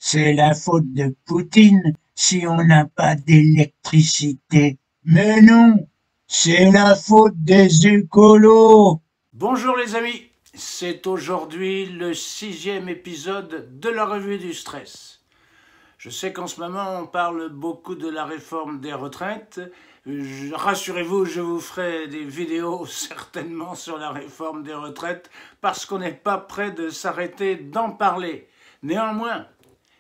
C'est la faute de Poutine si on n'a pas d'électricité. Mais non, c'est la faute des écolos. Bonjour les amis, c'est aujourd'hui le 6e épisode de la revue du stress. Je sais qu'en ce moment on parle beaucoup de la réforme des retraites. Rassurez-vous, je vous ferai des vidéos certainement sur la réforme des retraites parce qu'on n'est pas prêt de s'arrêter d'en parler. Néanmoins,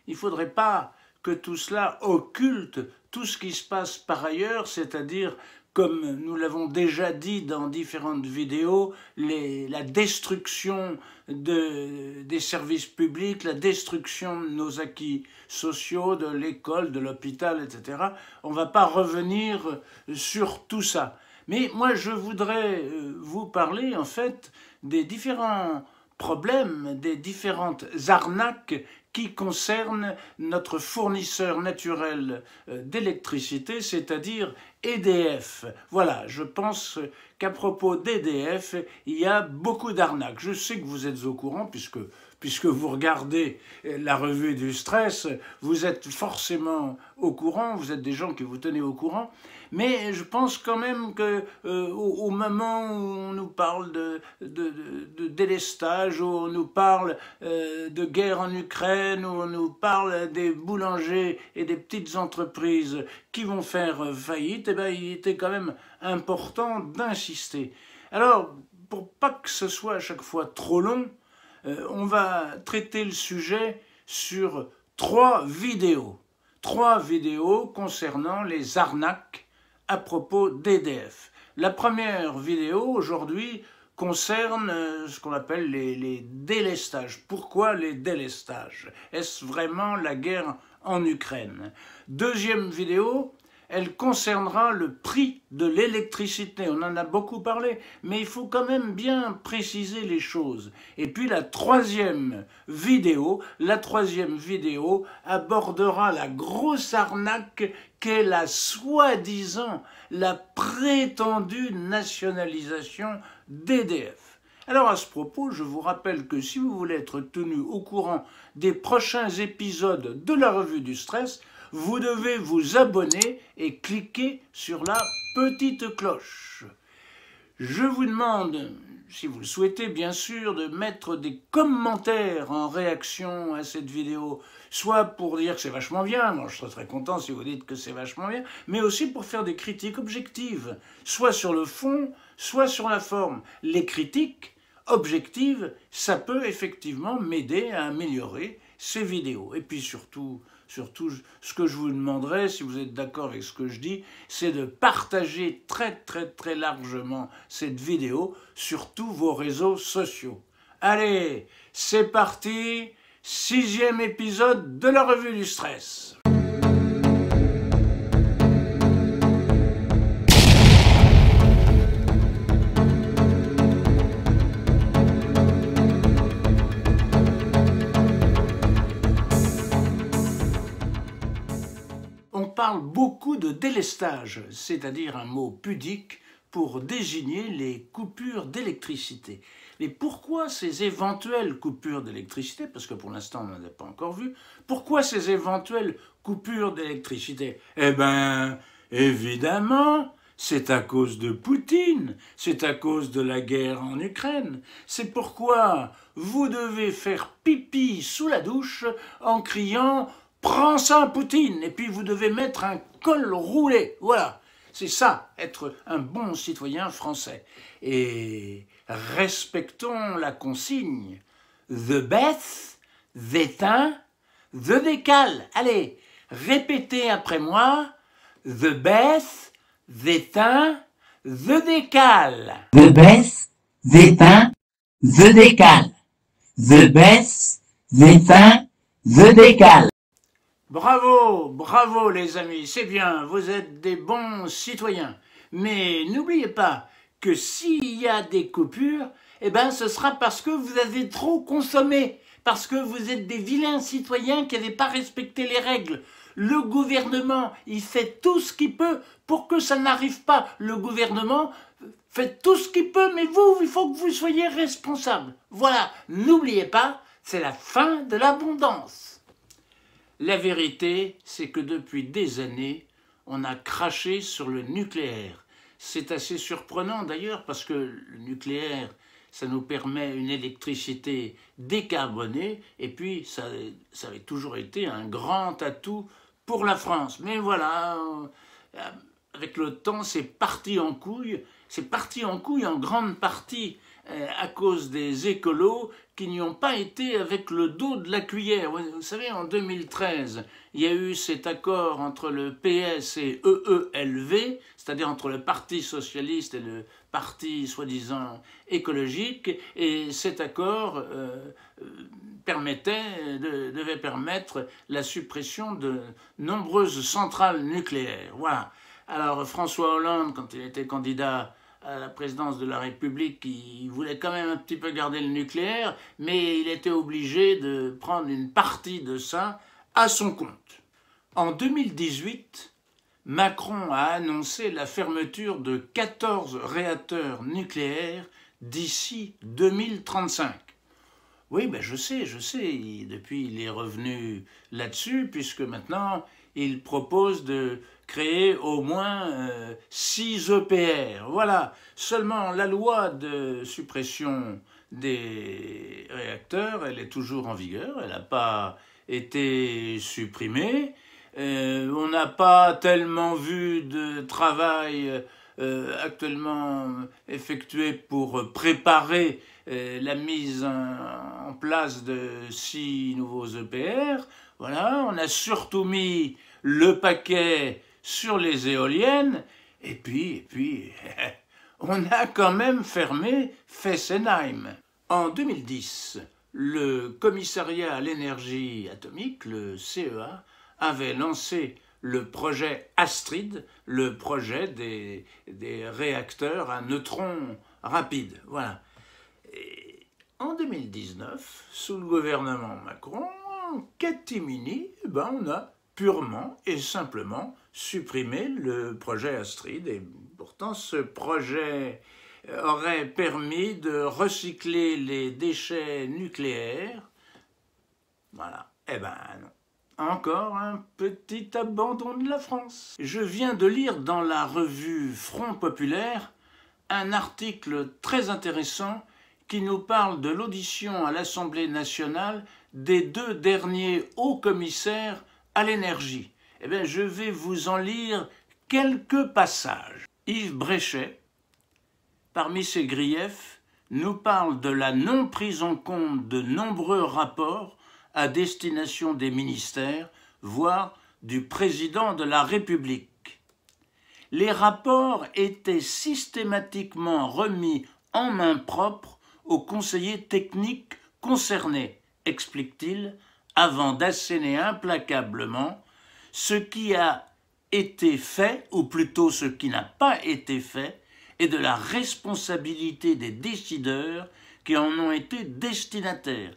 il ne faudrait pas que tout cela occulte tout ce qui se passe par ailleurs, c'est-à-dire, comme nous l'avons déjà dit dans différentes vidéos, la destruction des services publics, la destruction de nos acquis sociaux, de l'école, de l'hôpital, etc. On ne va pas revenir sur tout ça. Mais moi, je voudrais vous parler, en fait, des différents problèmes, des différentes arnaques qui concerne notre fournisseur naturel d'électricité, c'est-à-dire EDF. Voilà, je pense qu'à propos d'EDF, il y a beaucoup d'arnaques. Je sais que vous êtes au courant, puisque vous regardez la revue du stress, vous êtes forcément au courant, vous êtes des gens qui vous tenez au courant, mais je pense quand même que au moment où on nous parle de délestage, où on nous parle de guerre en Ukraine, où on nous parle des boulangers et des petites entreprises qui vont faire faillite, eh bien, il était quand même important d'insister. Alors, pour pas que ce soit à chaque fois trop long, on va traiter le sujet sur 3 vidéos. 3 vidéos concernant les arnaques à propos d'EDF. La première vidéo aujourd'hui concerne ce qu'on appelle les délestages. Pourquoi les délestages? Est-ce vraiment la guerre en Ukraine? Deuxième vidéo, elle concernera le prix de l'électricité. On en a beaucoup parlé, mais il faut quand même bien préciser les choses. Et puis la troisième vidéo abordera la grosse arnaque qu'est la soi-disant, la prétendue nationalisation d'EDF. Alors à ce propos, je vous rappelle que si vous voulez être tenu au courant des prochains épisodes de la revue du stress, vous devez vous abonner et cliquer sur la petite cloche. Je vous demande, si vous le souhaitez bien sûr, de mettre des commentaires en réaction à cette vidéo, soit pour dire que c'est vachement bien, moi je serais très content si vous dites que c'est vachement bien, mais aussi pour faire des critiques objectives, soit sur le fond, soit sur la forme. Les critiques objectives, ça peut effectivement m'aider à améliorer ces vidéos. Et puis surtout, ce que je vous demanderai, si vous êtes d'accord avec ce que je dis, c'est de partager très largement cette vidéo sur tous vos réseaux sociaux. Allez, c'est parti, 6e épisode de la revue du stress. On parle beaucoup de délestage, c'est-à-dire un mot pudique pour désigner les coupures d'électricité. Mais pourquoi ces éventuelles coupures d'électricité, parce que pour l'instant on n'en a pas encore vu, pourquoi ces éventuelles coupures d'électricité? Eh bien, évidemment, c'est à cause de Poutine, c'est à cause de la guerre en Ukraine. C'est pourquoi vous devez faire pipi sous la douche en criant « Prends ça, Poutine !» et puis vous devez mettre un col roulé. Voilà, c'est ça, être un bon citoyen français. Et respectons la consigne. The baisse, t'éteins, the décale. Allez, répétez après moi. The baisse, t'éteins, the décale. The baisse, t'éteins, the décale. The baisse, t'éteins, the décale. Bravo, bravo les amis, c'est bien, vous êtes des bons citoyens. Mais n'oubliez pas que s'il y a des coupures, eh ben ce sera parce que vous avez trop consommé, parce que vous êtes des vilains citoyens qui n'avaient pas respecté les règles. Le gouvernement, il fait tout ce qu'il peut pour que ça n'arrive pas. Le gouvernement fait tout ce qu'il peut, mais vous, il faut que vous soyez responsable. Voilà, n'oubliez pas, c'est la fin de l'abondance. La vérité, c'est que depuis des années, on a craché sur le nucléaire. C'est assez surprenant d'ailleurs parce que le nucléaire, ça nous permet une électricité décarbonée et puis ça avait toujours été un grand atout pour la France. Mais voilà, avec le temps, c'est parti en couille. C'est parti en couille en grande partie à cause des écolos qui n'y ont pas été avec le dos de la cuillère. Vous savez, en 2013, il y a eu cet accord entre le PS et EELV, c'est-à-dire entre le Parti socialiste et le Parti soi-disant écologique, et cet accord devait permettre la suppression de nombreuses centrales nucléaires. Voilà. Alors François Hollande, quand il était candidat à la présidence de la République, il voulait quand même un petit peu garder le nucléaire, mais il était obligé de prendre une partie de ça à son compte. En 2018, Macron a annoncé la fermeture de 14 réacteurs nucléaires d'ici 2035. Oui, ben je sais, depuis il est revenu là-dessus, puisque maintenant il propose de créer au moins 6 EPR. Voilà, seulement la loi de suppression des réacteurs, elle est toujours en vigueur, elle n'a pas été supprimée. On n'a pas tellement vu de travail actuellement effectué pour préparer la mise en place de 6 nouveaux EPR. Voilà, on a surtout mis le paquet sur les éoliennes, et puis on a quand même fermé Fessenheim. En 2010, le commissariat à l'énergie atomique, le CEA, avait lancé le projet Astrid, le projet des réacteurs à neutrons rapides. Voilà. Et en 2019, sous le gouvernement Macron, en catimini, on a purement et simplement supprimé le projet Astrid. Et pourtant, ce projet aurait permis de recycler les déchets nucléaires. Voilà. Eh ben non. Encore un petit abandon de la France. Je viens de lire dans la revue Front Populaire un article très intéressant qui nous parle de l'audition à l'Assemblée nationale des 2 derniers hauts commissaires à l'énergie. Eh bien, je vais vous en lire quelques passages. Yves Bréchet, parmi ses griefs, nous parle de la non prise en compte de nombreux rapports à destination des ministères, voire du président de la République. Les rapports étaient systématiquement remis en main propre aux conseillers techniques concernés, explique-t-il, avant d'asséner implacablement ce qui a été fait, ou plutôt ce qui n'a pas été fait, et de la responsabilité des décideurs qui en ont été destinataires.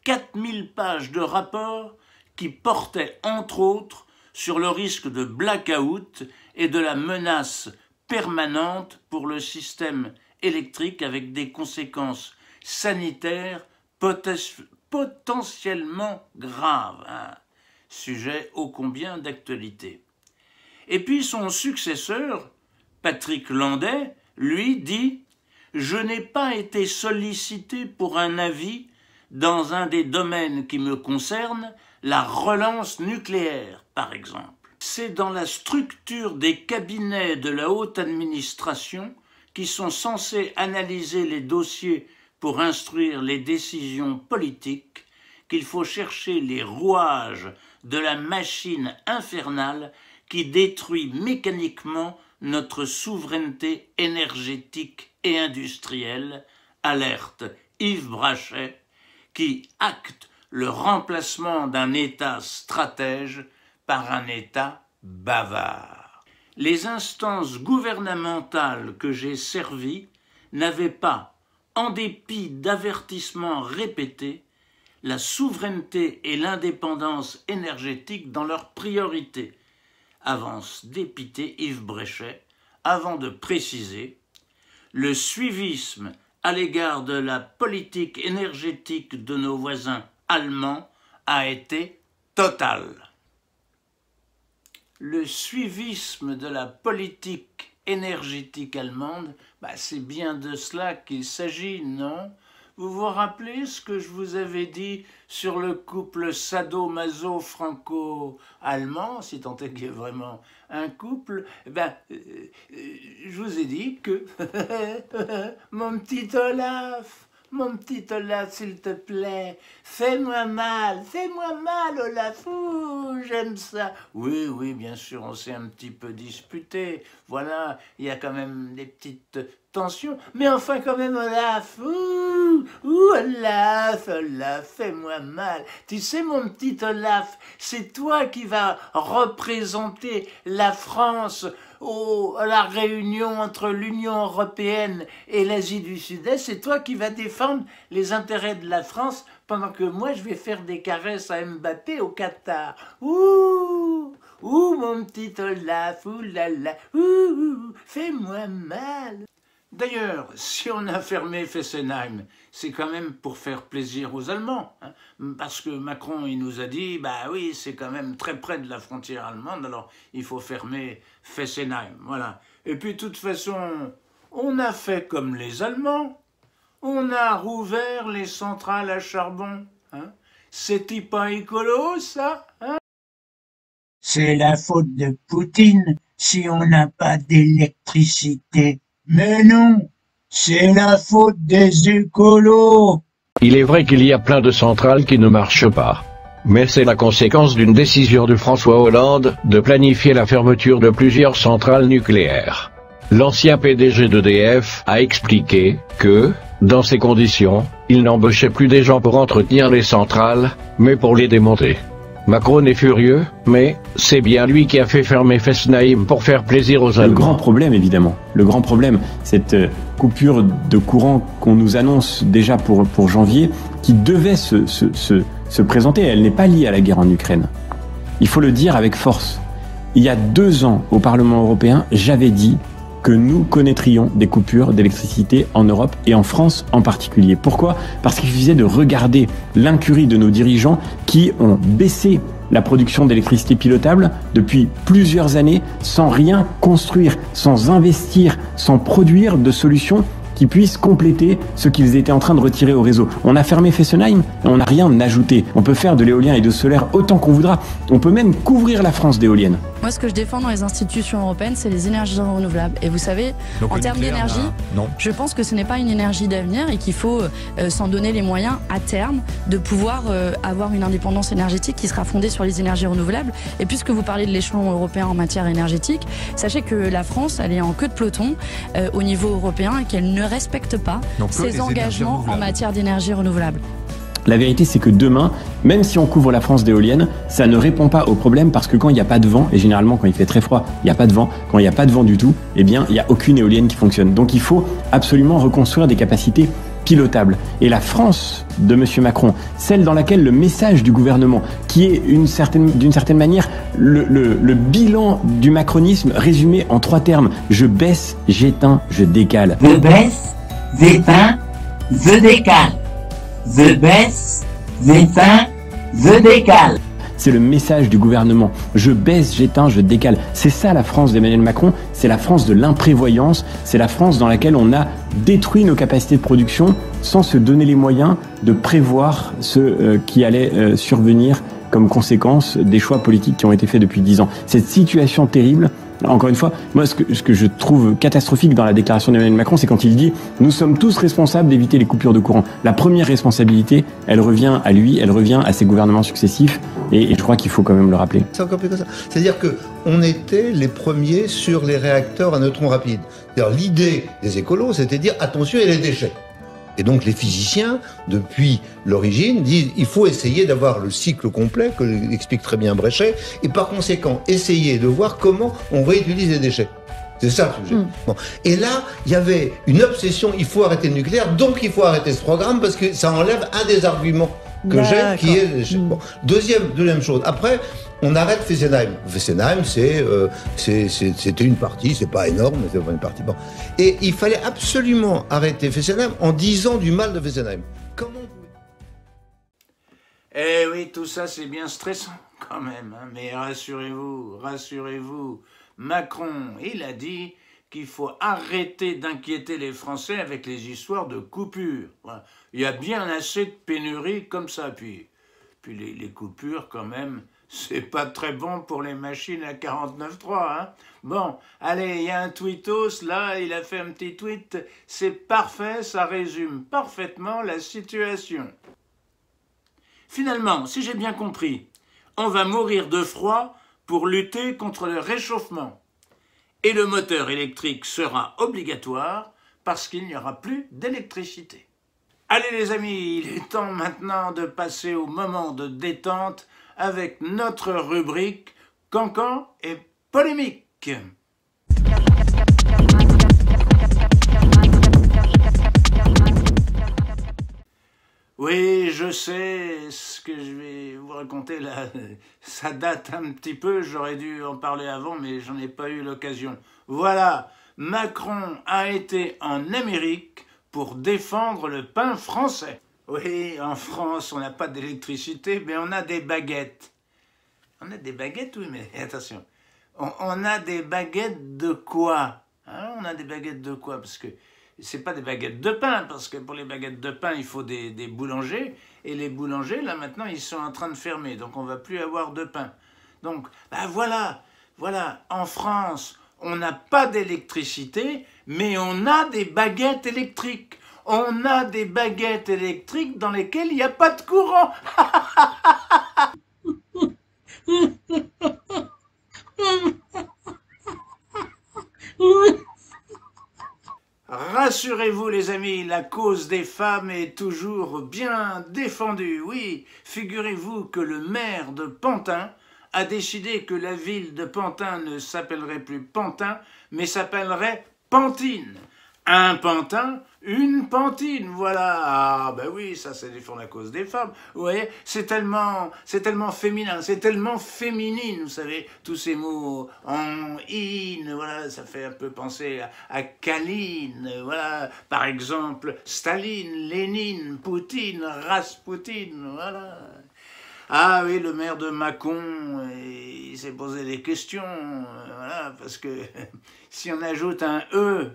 4000 pages de rapports qui portaient entre autres sur le risque de blackout et de la menace permanente pour le système électrique avec des conséquences sanitaires potentiellement graves. Un sujet ô combien d'actualité. Et puis son successeur, Patrick Landais, lui dit « Je n'ai pas été sollicité pour un avis dans un des domaines qui me concernent, la relance nucléaire, par exemple. C'est dans la structure des cabinets de la haute administration qui sont censés analyser les dossiers pour instruire les décisions politiques qu'il faut chercher les rouages de la machine infernale qui détruit mécaniquement notre souveraineté énergétique et industrielle, alerte Yves Bréchet, qui acte le remplacement d'un État stratège par un État bavard. Les instances gouvernementales que j'ai servies n'avaient pas, en dépit d'avertissements répétés, la souveraineté et l'indépendance énergétique dans leurs priorités, avance dépité Yves Bréchet, avant de préciser « Le suivisme à l'égard de la politique énergétique de nos voisins allemands a été total ». le suivisme de la politique énergétique allemande, c'est bien de cela qu'il s'agit, non? Vous vous rappelez ce que je vous avais dit sur le couple sado-maso-franco-allemand, si tant est qu'il y ait vraiment un couple? Je vous ai dit que mon petit Olaf, s'il te plaît, fais-moi mal, Olaf, ouh, j'aime ça. Oui, oui, bien sûr, on s'est un petit peu disputé, voilà, il y a quand même des petites tensions, mais enfin quand même, Olaf, Olaf, fais-moi mal. Tu sais, mon petit Olaf, c'est toi qui vas représenter la France à la réunion entre l'Union européenne et l'Asie du Sud-Est, c'est toi qui vas défendre les intérêts de la France pendant que moi je vais faire des caresses à Mbappé au Qatar. Ouh, mon petit Olaf, ouh là là, fais-moi mal. D'ailleurs, si on a fermé Fessenheim, c'est quand même pour faire plaisir aux Allemands, hein, parce que Macron, il nous a dit, oui, c'est quand même très près de la frontière allemande, alors il faut fermer Fessenheim, voilà. Et puis, de toute façon, on a fait comme les Allemands, on a rouvert les centrales à charbon, hein. C'est pas écolo, ça, hein? C'est la faute de Poutine si on n'a pas d'électricité. Mais non, c'est la faute des écolos. Il est vrai qu'il y a plein de centrales qui ne marchent pas. Mais c'est la conséquence d'une décision de François Hollande de planifier la fermeture de plusieurs centrales nucléaires. L'ancien PDG d'EDF a expliqué que, dans ces conditions, il n'embauchait plus des gens pour entretenir les centrales, mais pour les démonter. Macron est furieux, mais c'est bien lui qui a fait fermer Fessenheim pour faire plaisir aux Allemands. Le grand problème, évidemment, cette coupure de courant qu'on nous annonce déjà pour janvier, qui devait se présenter, elle n'est pas liée à la guerre en Ukraine. Il faut le dire avec force. Il y a 2 ans, au Parlement européen, j'avais dit que nous connaîtrions des coupures d'électricité en Europe et en France en particulier. Pourquoi ? Parce qu'il suffisait de regarder l'incurie de nos dirigeants qui ont baissé la production d'électricité pilotable depuis plusieurs années sans rien construire, sans investir, sans produire de solutions qui puissent compléter ce qu'ils étaient en train de retirer au réseau. On a fermé Fessenheim et on n'a rien ajouté. On peut faire de l'éolien et de solaire autant qu'on voudra. On peut même couvrir la France d'éoliennes. Moi, ce que je défends dans les institutions européennes, c'est les énergies renouvelables. Et vous savez, en termes d'énergie, je pense que ce n'est pas une énergie d'avenir et qu'il faut s'en donner les moyens à terme de pouvoir avoir une indépendance énergétique qui sera fondée sur les énergies renouvelables. Et puisque vous parlez de l'échelon européen en matière énergétique, sachez que la France, elle est en queue de peloton au niveau européen et qu'elle ne respecte pas ses engagements en matière d'énergie renouvelable. La vérité, c'est que demain, même si on couvre la France d'éoliennes, ça ne répond pas au problème parce que quand il n'y a pas de vent, et généralement quand il fait très froid, il n'y a pas de vent, quand il n'y a pas de vent du tout, il n'y a aucune éolienne qui fonctionne. Donc il faut absolument reconstruire des capacités pilotables. Et la France de M. Macron, celle dans laquelle le message du gouvernement, qui est d'une certaine manière le bilan du macronisme résumé en 3 termes, je baisse, j'éteins, je décale. Je baisse, j'éteins, je décale. Je baisse, j'éteins, je décale. C'est le message du gouvernement. Je baisse, j'éteins, je décale. C'est ça la France d'Emmanuel Macron. C'est la France de l'imprévoyance. C'est la France dans laquelle on a détruit nos capacités de production sans se donner les moyens de prévoir ce qui allait survenir comme conséquence des choix politiques qui ont été faits depuis 10 ans. Cette situation terrible, encore une fois, moi ce que je trouve catastrophique dans la déclaration d'Emmanuel Macron, c'est quand il dit « Nous sommes tous responsables d'éviter les coupures de courant ». La première responsabilité, elle revient à lui, elle revient à ses gouvernements successifs, et je crois qu'il faut quand même le rappeler. C'est encore plus que ça. C'est-à-dire qu'on était les premiers sur les réacteurs à neutrons rapides. C'est-à-dire l'idée des écolos, c'était de dire « Attention, il y a les déchets ». Et donc les physiciens, depuis l'origine, disent il faut essayer d'avoir le cycle complet, que explique très bien Bréchet, et par conséquent essayer de voir comment on réutilise les déchets. C'est ça le sujet. Bon. Et là, il y avait une obsession, il faut arrêter le nucléaire, donc il faut arrêter ce programme, parce que ça enlève un des arguments que j'ai, qui est les déchets. Bon. Deuxième chose, après, on arrête Fessenheim. Fessenheim, c'était une partie, c'est pas énorme, mais c'est pas une partie. Bon. Et il fallait absolument arrêter Fessenheim en disant du mal de Fessenheim. Comment on pouvait... Eh oui, tout ça c'est bien stressant quand même, hein. Mais rassurez-vous, Macron, il a dit qu'il faut arrêter d'inquiéter les Français avec les histoires de coupures. Voilà. Il y a bien assez de pénuries comme ça. Puis les coupures, quand même, c'est pas très bon pour les machines à 49.3. Hein. Bon, allez, il y a un tweetos, là, il a fait un petit tweet. C'est parfait, ça résume parfaitement la situation. Finalement, si j'ai bien compris, on va mourir de froid pour lutter contre le réchauffement. Et le moteur électrique sera obligatoire parce qu'il n'y aura plus d'électricité. Allez les amis, il est temps maintenant de passer au moment de détente avec notre rubrique Cancan et polémique. Oui, je sais, ce que je vais vous raconter là, ça date un petit peu, j'aurais dû en parler avant, mais j'en ai pas eu l'occasion. Voilà, Macron a été en Amérique pour défendre le pain français. Oui, en France, on n'a pas d'électricité, mais on a des baguettes. On a des baguettes, oui, mais attention, on a des baguettes de quoi? Hein, on a des baguettes de quoi? Parce que c'est pas des baguettes de pain, parce que pour les baguettes de pain, il faut des boulangers, et les boulangers, là, maintenant, ils sont en train de fermer, donc on va plus avoir de pain. Donc, ben voilà, en France, on n'a pas d'électricité, mais on a des baguettes électriques. On a des baguettes électriques dans lesquelles il n'y a pas de courant. Rassurez-vous les amis, la cause des femmes est toujours bien défendue. Oui, figurez-vous que le maire de Pantin a décidé que la ville de Pantin ne s'appellerait plus Pantin, mais s'appellerait Pantine. Un pantin, une pantine, voilà. Ah ben oui, ça défend la cause des femmes. Vous voyez, c'est tellement féminin, c'est tellement féminine, vous savez, tous ces mots en in, voilà, ça fait un peu penser à Caline, voilà. Par exemple, Staline, Lénine, Poutine, Raspoutine, voilà. Ah oui, le maire de Mâcon, il s'est posé des questions, voilà, parce que si on ajoute un E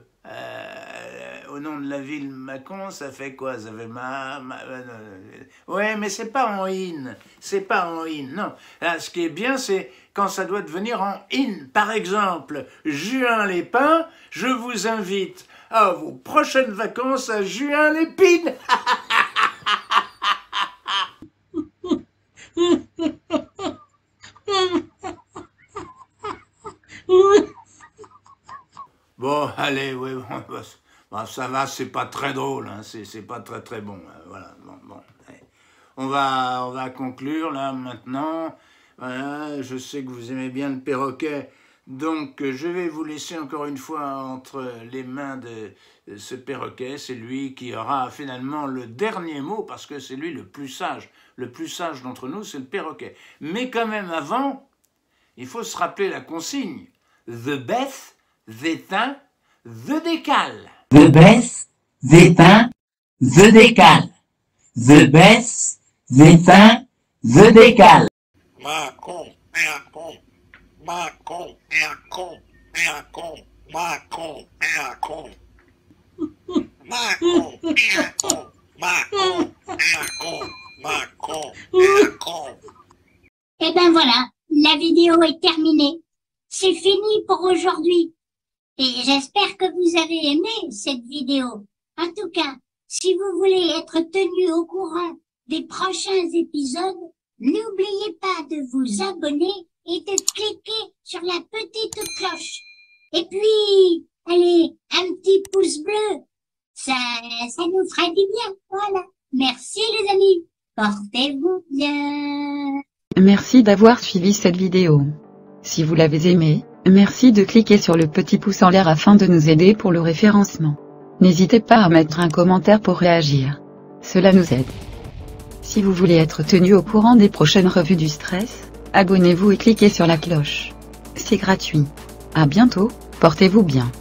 au nom de la ville Mâcon, ça fait quoi? Ça fait ouais, mais c'est pas en in, c'est pas en in, non. Là, ce qui est bien, c'est quand ça doit devenir en in. Par exemple, Juin-les-Pins, je vous invite à vos prochaines vacances à Juin-les-Pines. Bon, allez, oui, bon, ça va, c'est pas très drôle, hein, c'est pas très bon, voilà, bon, allez. On va conclure, là, maintenant, voilà, je sais que vous aimez bien le perroquet, donc je vais vous laisser encore une fois entre les mains de ce perroquet, c'est lui qui aura finalement le dernier mot, parce que c'est lui le plus sage d'entre nous, c'est le perroquet. Mais quand même, avant, il faut se rappeler la consigne, the best, the teint, the décale. The best, the teint, the décale. The best, the teint, the décale. Macron est un con. Macron est un con. Macron est un con. Macron est un con. Macron est un con. Macron est un con. Et ben voilà, la vidéo est terminée. C'est fini pour aujourd'hui. Et j'espère que vous avez aimé cette vidéo. En tout cas, si vous voulez être tenu au courant des prochains épisodes, n'oubliez pas de vous abonner et de cliquer sur la petite cloche. Et puis, allez, un petit pouce bleu. Ça nous fera du bien. Voilà. Merci les amis. Portez-vous bien. Merci d'avoir suivi cette vidéo. Si vous l'avez aimée, merci de cliquer sur le petit pouce en l'air afin de nous aider pour le référencement. N'hésitez pas à mettre un commentaire pour réagir. Cela nous aide. Si vous voulez être tenu au courant des prochaines revues du stress, abonnez-vous et cliquez sur la cloche. C'est gratuit. À bientôt, portez-vous bien.